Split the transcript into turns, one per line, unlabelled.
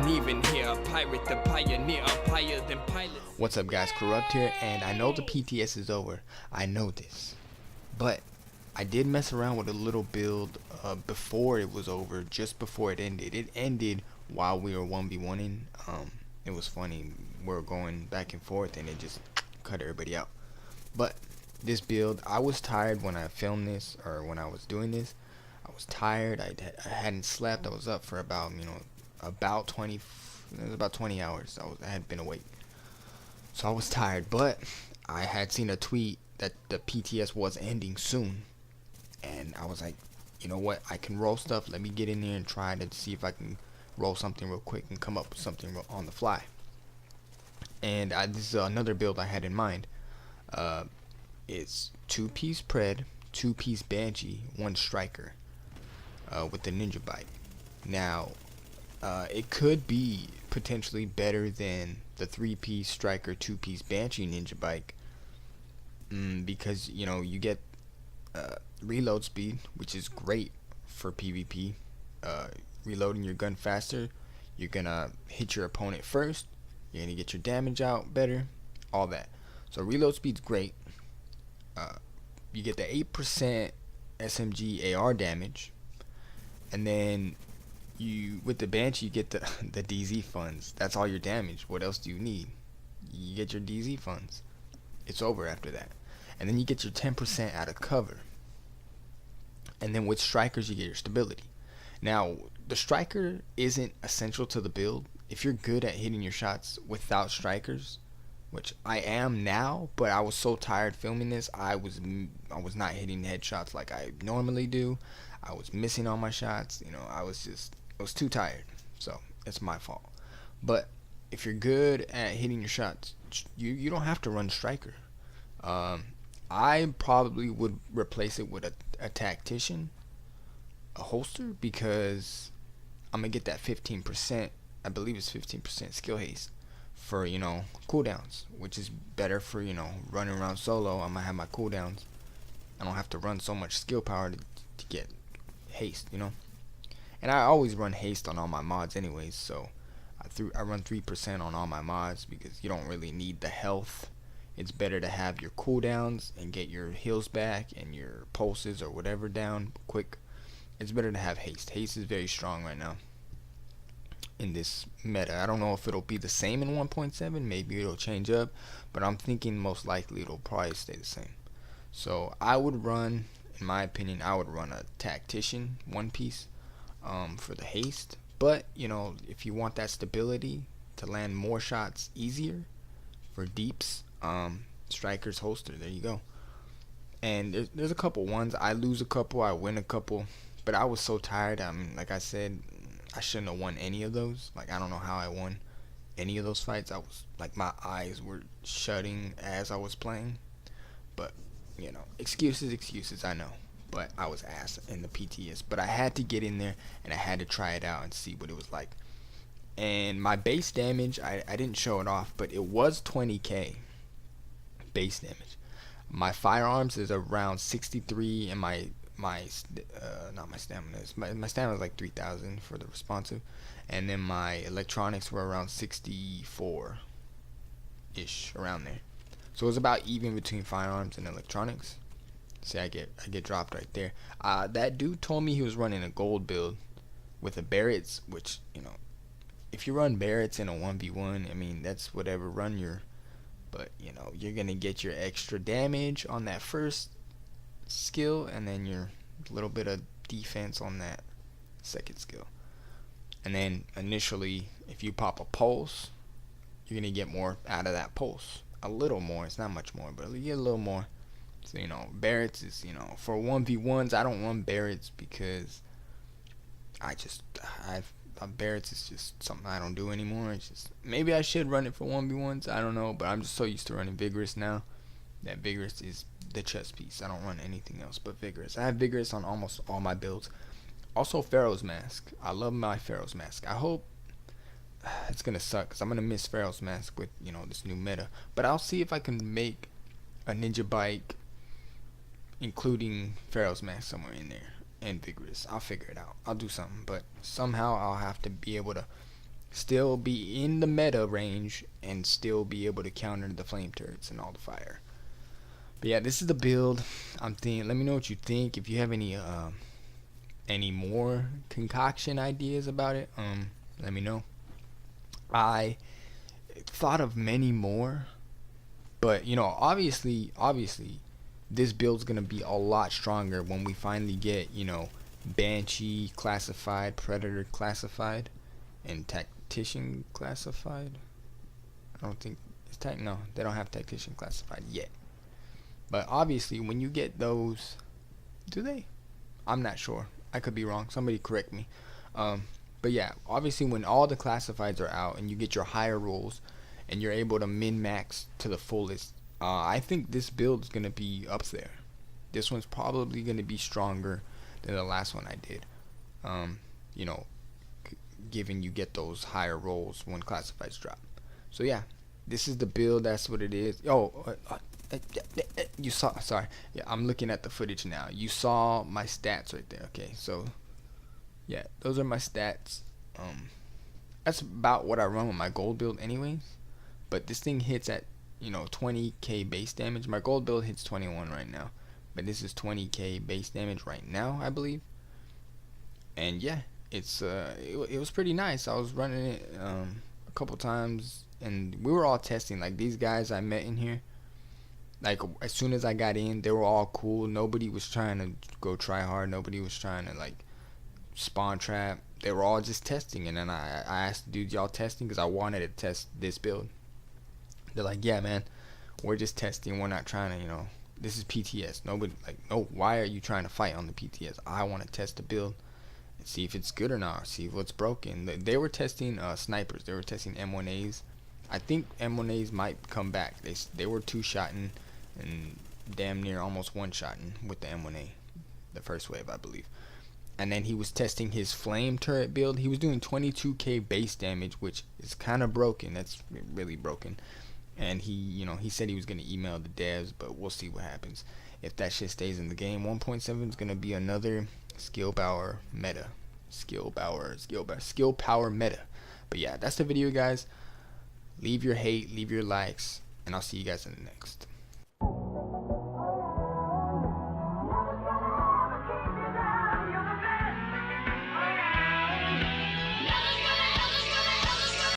even here. A pirate, the pioneer, umpire, then pilot.
What's up guys, Corrupt here, and I know the PTS is over. I know this. But I did mess around with a little build before it was over, just before it ended. It ended while we were 1v1ing. It was funny. We were going back and forth and it just cut everybody out. But this build, I was tired when I filmed this, or when I was doing this. I was tired. I hadn't slept. I was up for about, about 20. It was about 20 hours. I had been awake. So I was tired, but I had seen a tweet that the PTS was ending soon, and I was like, you know what, I can roll stuff. Let me get in there and try to see if I can roll something real quick and come up with something on the fly. And this is another build I had in mind. It's 2-piece pred, 2-piece banshee, 1 striker, with the ninja bike. Now it could be potentially better than the 3-piece striker, 2-piece banshee ninja bike, because you get reload speed, which is great for PvP. Reloading your gun faster, you're gonna hit your opponent first, you're gonna get your damage out better, all that. So reload speed's great. You get the 8% SMG AR damage, and then with the Banshee you get the DZ funds. That's all your damage. What else do you need? You get your DZ funds. It's over after that. And then you get your 10% out of cover. And then with strikers you get your stability. Now the striker isn't essential to the build. If you're good at hitting your shots without strikers, which I am now, but I was so tired filming this, I was not hitting headshots like I normally do. I was missing all my shots. I was too tired. So it's my fault. But if you're good at hitting your shots, you don't have to run striker. I probably would replace it with a tactician, a holster, because I'm gonna get that 15%. I believe it's 15% skill haste for cooldowns, which is better for running around solo. I'm gonna have my cooldowns. I don't have to run so much skill power to get haste, And I always run haste on all my mods anyways, so I run 3% on all my mods because you don't really need the health. It's better to have your cooldowns and get your heals back and your pulses or whatever down quick. It's better to have haste. Haste is very strong right now in this meta. I don't know if it'll be the same in 1.7. Maybe it'll change up, but I'm thinking most likely it'll probably stay the same. So I would run, in my opinion, I would run a tactician 1-piece for the haste. But if you want that stability to land more shots easier for deeps, strikers, holster, there you go. And there's a couple ones. I lose a couple, I win a couple, but I was so tired. Like I said, I shouldn't have won any of those. Like, I don't know how I won any of those fights. I was like, my eyes were shutting as I was playing. But excuses, I know. But I was ass in the PTS. But I had to get in there and I had to try it out and see what it was like. And my base damage, I didn't show it off, but it was 20k base damage. My firearms is around 63, and my stamina is like 3,000 for the responsive, and then my electronics were around 64 ish, around there. So it was about even between firearms and electronics. See, I get dropped right there. That dude told me he was running a gold build with a Barrett's, which if you run Barrett's in a 1v1, that's whatever run you're. But you're gonna get your extra damage on that first skill, and then your little bit of defense on that second skill. And then initially, if you pop a pulse, you're gonna get more out of that pulse. A little more. It's not much more, but you get a little more. So Barrett's is for 1v1s. I don't run Barrett's because Barrett's is just something I don't do anymore. It's just, maybe I should run it for 1v1s, I don't know, but I'm just so used to running Vigorous now that Vigorous is the chess piece. I don't run anything else but Vigorous. I have Vigorous on almost all my builds. Also Pharaoh's Mask. I love my Pharaoh's Mask. I hope it's gonna suck because I'm gonna miss Pharaoh's Mask with this new meta, but I'll see if I can make a ninja bike including Pharaoh's Mask somewhere in there and Vigorous. I'll figure it out. I'll do something, but somehow I'll have to be able to still be in the meta range and still be able to counter the flame turrets and all the fire. But yeah, this is the build. I'm thinking. Let me know what you think. If you have any more concoction ideas about it, let me know. I thought of many more, but you know, obviously, this build's gonna be a lot stronger when we finally get, you know, Banshee classified, Predator classified, and Tactician classified. I don't think it's no, they don't have Tactician classified yet. But obviously, when you get those, do they? I'm not sure. I could be wrong. Somebody correct me. But yeah, obviously, when all the classifieds are out and you get your higher rolls and you're able to min-max to the fullest, I think this build is gonna be up there. This one's probably gonna be stronger than the last one I did. You know, given you get those higher rolls when classifieds drop. So yeah, this is the build. That's what it is. You saw, sorry, yeah, I'm looking at the footage now. You saw my stats right there. Okay, so yeah, those are my stats. That's about what I run with my gold build anyways, but this thing hits at, you know, 20k base damage. My gold build hits 21 right now, but this is 20k base damage right now, I believe. And yeah, it's it was pretty nice. I was running it a couple times, and we were all testing. Like, these guys I met in here, like, as soon as I got in, they were all cool. Nobody was trying to go try hard. Nobody was trying to, like, spawn trap. They were all just testing. And then I asked the dudes, y'all testing? Because I wanted to test this build. They're like, yeah, man, we're just testing. We're not trying to, you know, this is PTS. Nobody, like, no, why are you trying to fight on the PTS? I want to test the build and see if it's good or not, see what's broken. They were testing snipers. They were testing M1As. I think M1As might come back. They were two-shotting and damn near almost one-shotting with the M1A, the first wave, I believe. And then he was testing his flame turret build. He was doing 22k base damage, which is kind of broken. That's really broken. And he, you know, he said he was going to email the devs, but we'll see what happens. If that shit stays in the game, 1.7 is going to be another skill power meta. Skill power meta. But yeah, that's the video, guys. Leave your hate, leave your likes, and I'll see you guys in the next.